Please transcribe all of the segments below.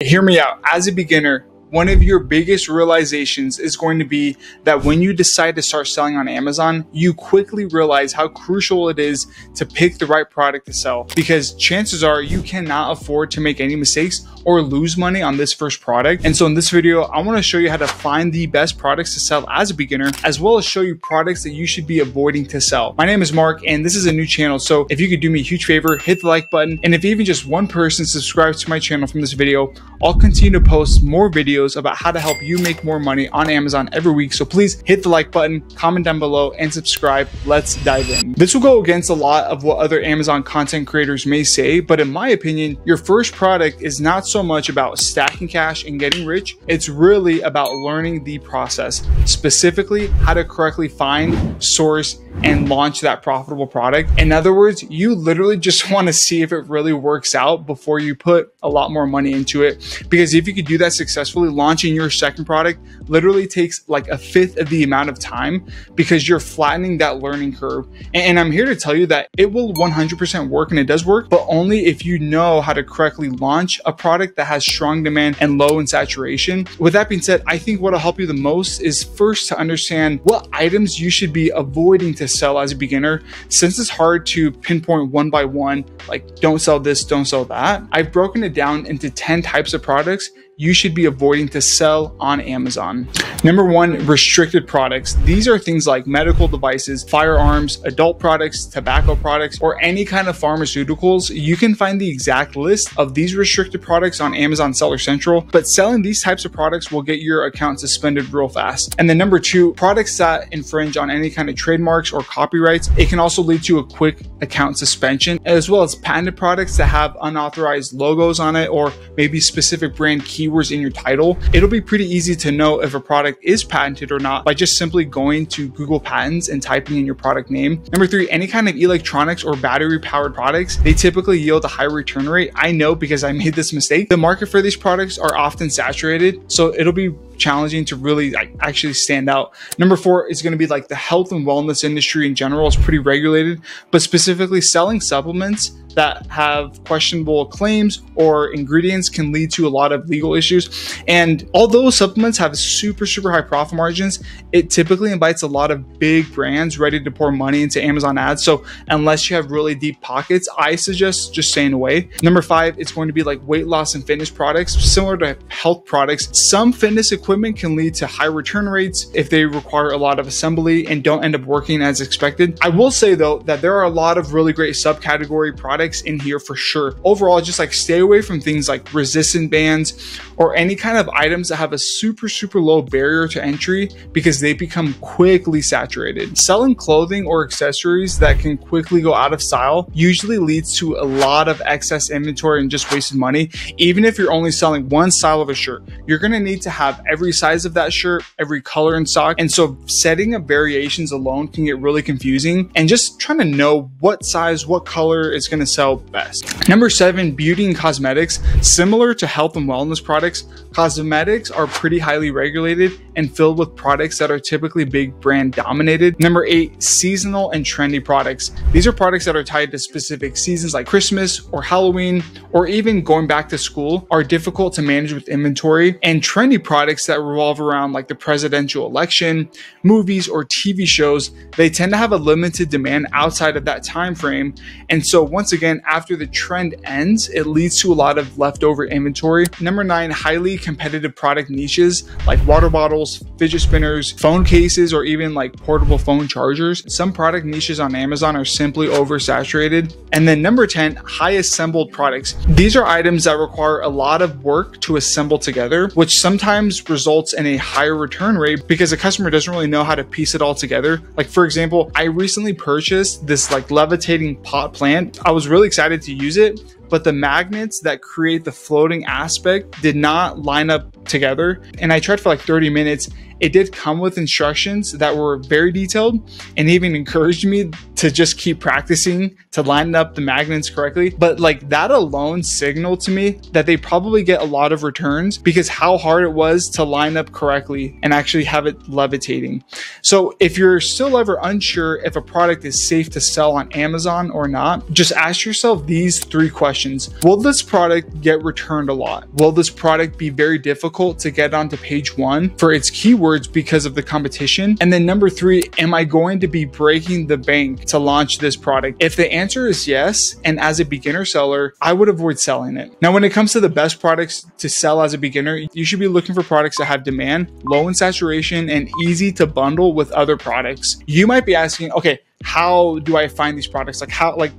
Hear me out. As a beginner, one of your biggest realizations is going to be that when you decide to start selling on Amazon, you quickly realize how crucial it is to pick the right product to sell, because chances are you cannot afford to make any mistakes or lose money on this first product. And so in this video, I want to show you how to find the best products to sell as a beginner, as well as show you products that you should be avoiding to sell. My name is Mark, and this is a new channel. So if you could do me a huge favor, hit the like button. And if even just one person subscribes to my channel from this video, I'll continue to post more videos about how to help you make more money on Amazon every week. So please hit the like button, comment down below, and subscribe. Let's dive in. This will go against a lot of what other Amazon content creators may say, but in my opinion, your first product is not so much about stacking cash and getting rich. It's really about learning the process, specifically how to correctly find, source, and launch that profitable product. In other words, you literally just want to see if it really works out before you put a lot more money into it. Because if you could do that successfully, launching your second product literally takes like a fifth of the amount of time, because you're flattening that learning curve. And I'm here to tell you that it will 100% work, and it does work, but only if you know how to correctly launch a product that has strong demand and low in saturation. With that being said, I think what'll help you the most is first to understand what items you should be avoiding to sell as a beginner. Since it's hard to pinpoint one by one, like don't sell this, don't sell that, I've broken it down into 10 types of products you should be avoiding to sell on Amazon. Number one, restricted products. These are things like medical devices, firearms, adult products, tobacco products, or any kind of pharmaceuticals. You can find the exact list of these restricted products on Amazon Seller Central, but selling these types of products will get your account suspended real fast. And then number two, products that infringe on any kind of trademarks or copyrights. It can also lead to a quick account suspension, as well as patented products that have unauthorized logos on it, or maybe specific brand keywords in your title. It'll be pretty easy to know if a product is patented or not by just simply going to Google Patents and typing in your product name. Number three, any kind of electronics or battery powered products, they typically yield a high return rate. I know because I made this mistake. The market for these products are often saturated, so it'll be challenging to really actually stand out. Number four is going to be like the health and wellness industry in general is pretty regulated, but specifically selling supplements that have questionable claims or ingredients can lead to a lot of legal issues. And although supplements have super high profit margins, it typically invites a lot of big brands ready to pour money into Amazon ads. So unless you have really deep pockets, I suggest just staying away. Number five, it's going to be like weight loss and fitness products. Similar to health products, some fitness equipment can lead to high return rates if they require a lot of assembly and don't end up working as expected. I will say though that there are a lot of really great subcategory products in here for sure. Overall, just like stay away from things like resistant bands or any kind of items that have a super low barrier to entry, because they become quickly saturated. Selling clothing or accessories that can quickly go out of style usually leads to a lot of excess inventory and just wasted money. Even if you're only selling one style of a shirt, you're going to need to have every size of that shirt, every color in stock. And so setting up variations alone can get really confusing, and just trying to know what size, what color is going to sell best. Number seven, beauty and cosmetics. Similar to health and wellness products, cosmetics are pretty highly regulated and filled with products that are typically big brand dominated. Number eight, seasonal and trendy products. These are products that are tied to specific seasons like Christmas or Halloween, or even going back to school, are difficult to manage with inventory. And trendy products that revolve around like the presidential election, movies, or TV shows, they tend to have a limited demand outside of that time frame. And so once again, after the trend ends, it leads to a lot of leftover inventory. Number nine, highly competitive product niches like water bottles, fidget spinners, phone cases, or even like portable phone chargers. Some product niches on Amazon are simply oversaturated. And then number 10, high assembled products. These are items that require a lot of work to assemble together, which sometimes results in a higher return rate because the customer doesn't really know how to piece it all together. Like for example, I recently purchased this like levitating pot plant. I was really excited to use it, but the magnets that create the floating aspect did not line up together. And I tried for like 30 minutes It did come with instructions that were very detailed and even encouraged me to just keep practicing to line up the magnets correctly. But like that alone signaled to me that they probably get a lot of returns because how hard it was to line up correctly and actually have it levitating. So if you're still ever unsure if a product is safe to sell on Amazon or not, just ask yourself these 3 questions. Will this product get returned a lot? Will this product be very difficult to get onto page 1 for its keywords because of the competition? And then number 3, am I going to be breaking the bank to launch this product? If the answer is yes, and as a beginner seller, I would avoid selling it. Now, when it comes to the best products to sell as a beginner, you should be looking for products that have demand, low in saturation, and easy to bundle with other products. You might be asking, okay, how do I find these products?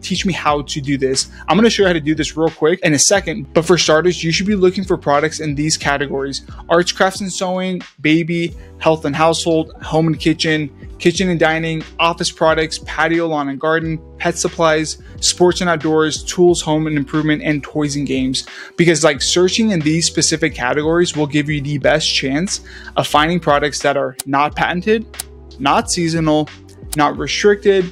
Teach me how to do this. I'm going to show you how to do this real quick in a second. But for starters, you should be looking for products in these categories: arts, crafts and sewing, baby, health and household, home and kitchen, kitchen and dining, office products, patio, lawn and garden, pet supplies, sports and outdoors, tools, home and improvement, and toys and games. Because like searching in these specific categories will give you the best chance of finding products that are not patented, not seasonal, not restricted,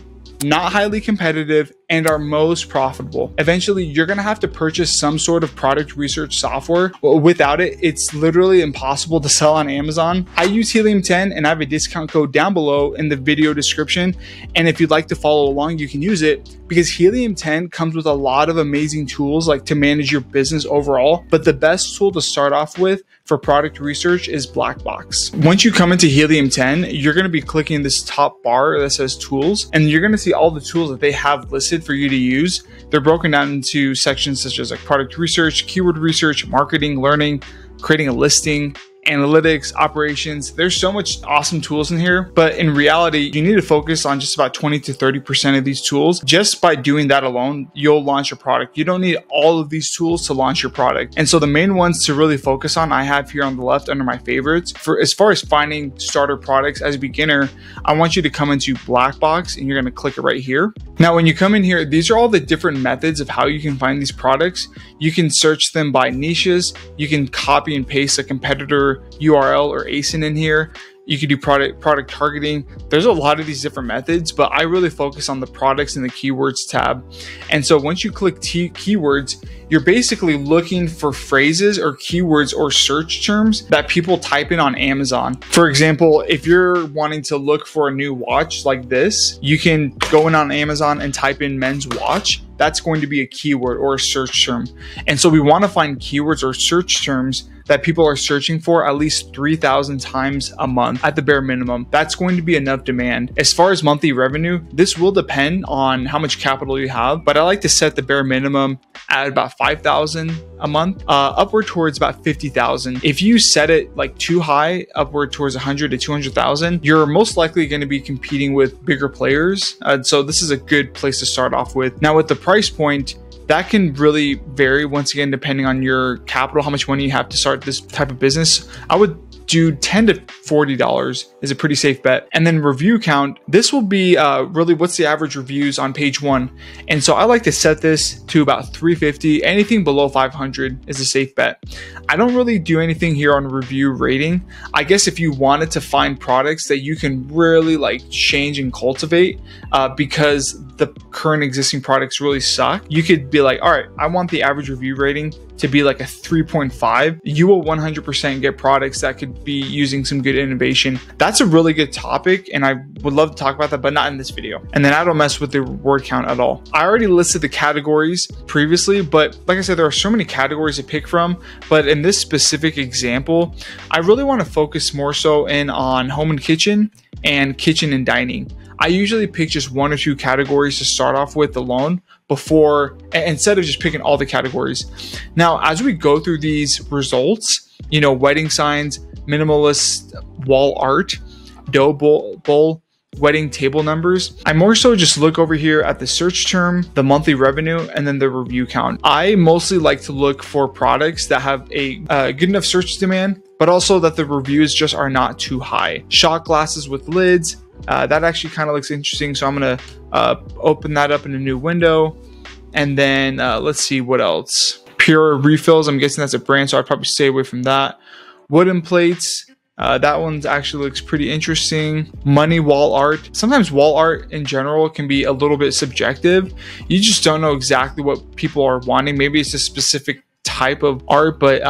not highly competitive, and are most profitable. Eventually, you're gonna have to purchase some sort of product research software. Without it, it's literally impossible to sell on Amazon. I use Helium 10 and I have a discount code down below in the video description. And if you'd like to follow along, you can use it because Helium 10 comes with a lot of amazing tools like to manage your business overall. But the best tool to start off with for product research is Blackbox. Once you come into Helium 10, you're gonna be clicking this top bar that says tools, and you're gonna see all the tools that they have listed for you to use. They're broken down into sections such as like product research, keyword research, marketing, learning, creating a listing, analytics, operations. There's so much awesome tools in here, but in reality, you need to focus on just about 20 to 30% of these tools. Just by doing that alone, you'll launch your product. You don't need all of these tools to launch your product. And so the main ones to really focus on, I have here on the left under my favorites. For as far as finding starter products as a beginner, I want you to come into Blackbox and you're going to click it right here. Now, when you come in here, these are all the different methods of how you can find these products. You can search them by niches. You can copy and paste a competitor URL or ASIN in here. You can do product targeting. There's a lot of these different methods, but I really focus on the products and the keywords tab. And so once you click keywords, you're basically looking for phrases or keywords or search terms that people type in on Amazon. For example, if you're wanting to look for a new watch like this, you can go in on Amazon and type in men's watch. That's going to be a keyword or a search term. And so we want to find keywords or search terms that people are searching for at least 3,000 times a month at the bare minimum. That's going to be enough demand. As far as monthly revenue, this will depend on how much capital you have, but I like to set the bare minimum at about 5,000 a month, upward towards about 50,000. If you set it like too high, upward towards 100 to 200,000, you're most likely going to be competing with bigger players. So this is a good place to start off with. Now with the price point, that can really vary once again, depending on your capital, how much money you have to start this type of business. I would do $10 to $40 is a pretty safe bet. And then review count, this will be really what's the average reviews on page 1. And so I like to set this to about 350. Anything below 500 is a safe bet. I don't really do anything here on review rating. I guess if you wanted to find products that you can really like change and cultivate because the current existing products really suck, you could be like, all right, I want the average review rating to be like a 3.5. You will 100% get products that could be using some good innovation. That's a really good topic, and I would love to talk about that, but not in this video. And then I don't mess with the word count at all. I already listed the categories previously, but like I said, there are so many categories to pick from. But in this specific example, I really want to focus more so in on home and kitchen and dining. I usually pick just 1 or 2 categories to start off with alone before, instead of just picking all the categories. Now, as we go through these results, you know, wedding signs, minimalist wall art, dough bowl, wedding table numbers, I more so just look over here at the search term, the monthly revenue, and then the review count. I mostly like to look for products that have a good enough search demand, but also that the reviews just are not too high. Shot glasses with lids, that actually kind of looks interesting. So I'm going to open that up in a new window. And then let's see what else. Pure refills. I'm guessing that's a brand, so I'd probably stay away from that. Wooden plates, That one actually looks pretty interesting. Money wall art. Sometimes wall art in general can be a little bit subjective. You just don't know exactly what people are wanting. Maybe it's a specific type of art, but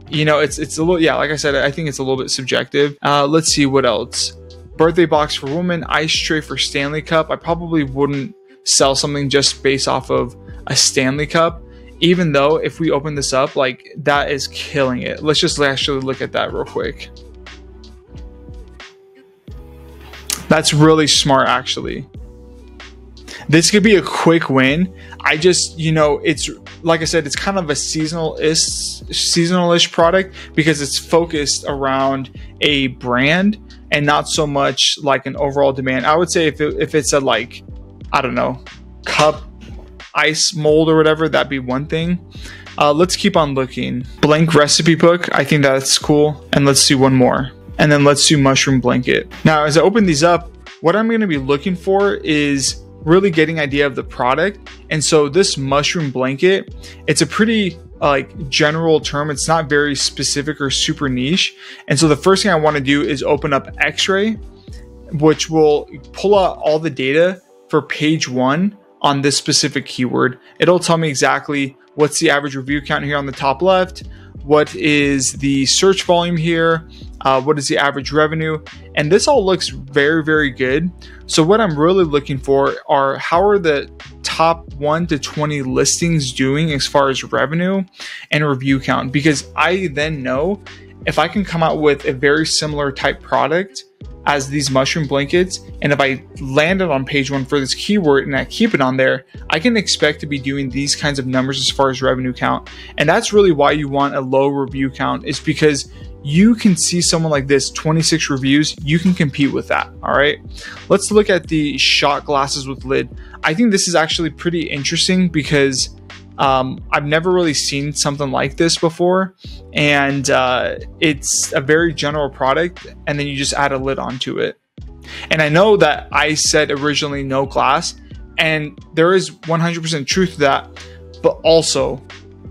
you know, it's a little, yeah, like I said, I think it's a little bit subjective. Let's see what else. Birthday box for woman, ice tray for Stanley Cup. I probably wouldn't sell something just based off of a Stanley Cup, even though if we open this up, like, that is killing it. Let's just actually look at that real quick. That's really smart, actually. This could be a quick win. I just, you know, it's like I said, it's kind of a seasonal-ish product because it's focused around a brand and not so much like an overall demand. I would say if it's a, like, I don't know, cup, ice mold or whatever, that'd be one thing. Let's keep on looking. Blank recipe book. I think that's cool. And let's do one more. And then let's do mushroom blanket. Now, as I open these up, what I'm going to be looking for is really getting an idea of the product. And so this mushroom blanket, it's a pretty like general term. It's not very specific or super niche. And so the first thing I want to do is open up X-ray, which will pull out all the data for page 1 on this specific keyword. It'll tell me exactly what's the average review count here on the top left, what is the search volume here, what is the average revenue, and this all looks very, very good. So what I'm really looking for are how are the top 1 to 20 listings doing as far as revenue and review count, because I then know if I can come out with a very similar type product as these mushroom blankets, and if I landed on page 1 for this keyword and I keep it on there, I can expect to be doing these kinds of numbers as far as revenue count. And that's really why you want a low review count, is because you can see someone like this, 26 reviews, you can compete with that. All right, let's look at the shot glasses with lid. I think this is actually pretty interesting because I've never really seen something like this before, and it's a very general product, and then you just add a lid onto it. And I know that I said originally no glass, and there is 100% truth to that, but also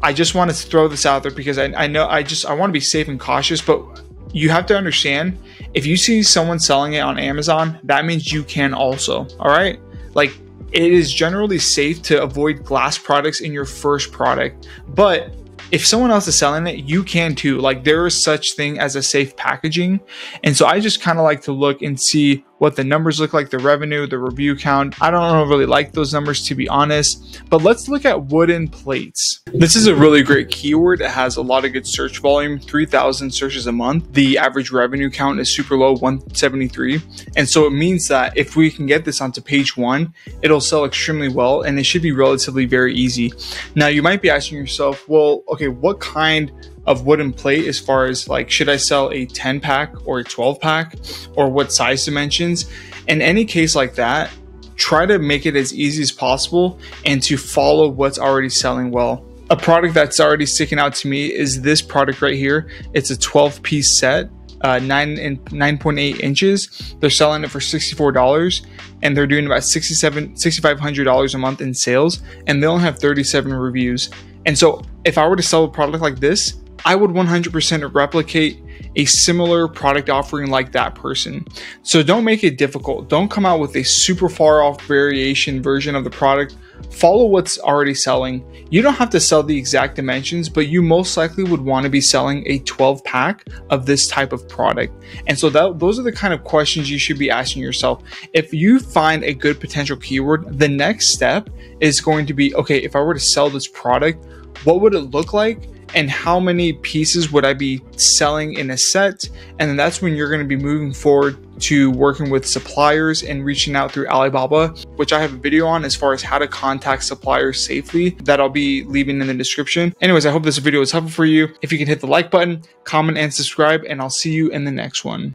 I just wanted to throw this out there because I want to be safe and cautious. But you have to understand, if you see someone selling it on Amazon, that means you can also. All right, like, it is generally safe to avoid glass products in your first product, but if someone else is selling it, you can too. Like, there is such thing as a safe packaging. And so I just kind of like to look and see what the numbers look like, the revenue, the review count. I don't really like those numbers, to be honest, but let's look at wooden plates. This is a really great keyword. It has a lot of good search volume, 3,000 searches a month. The average revenue count is super low, 173. And so it means that if we can get this onto page 1, it'll sell extremely well, and it should be relatively very easy. Now, you might be asking yourself, well, okay, what kind of wooden plate, as far as like, should I sell a 10 pack or a 12 pack, or what size dimensions? In any case like that, try to make it as easy as possible and to follow what's already selling well. A product that's already sticking out to me is this product right here. It's a 12-piece set, 9.8 inches. They're selling it for $64, and they're doing about $6,500 a month in sales, and they only have 37 reviews. And so if I were to sell a product like this, I would 100% replicate a similar product offering like that person. So don't make it difficult. Don't come out with a super far off variation version of the product. Follow what's already selling. You don't have to sell the exact dimensions, but you most likely would want to be selling a 12 pack of this type of product. And so those are the kind of questions you should be asking yourself. If you find a good potential keyword, the next step is going to be, okay, if I were to sell this product, what would it look like? And how many pieces would I be selling in a set? And then that's when you're going to be moving forward to working with suppliers and reaching out through Alibaba, which I have a video on as far as how to contact suppliers safely that I'll be leaving in the description. Anyways, I hope this video was helpful for you. If you can hit the like button, comment, and subscribe, and I'll see you in the next one.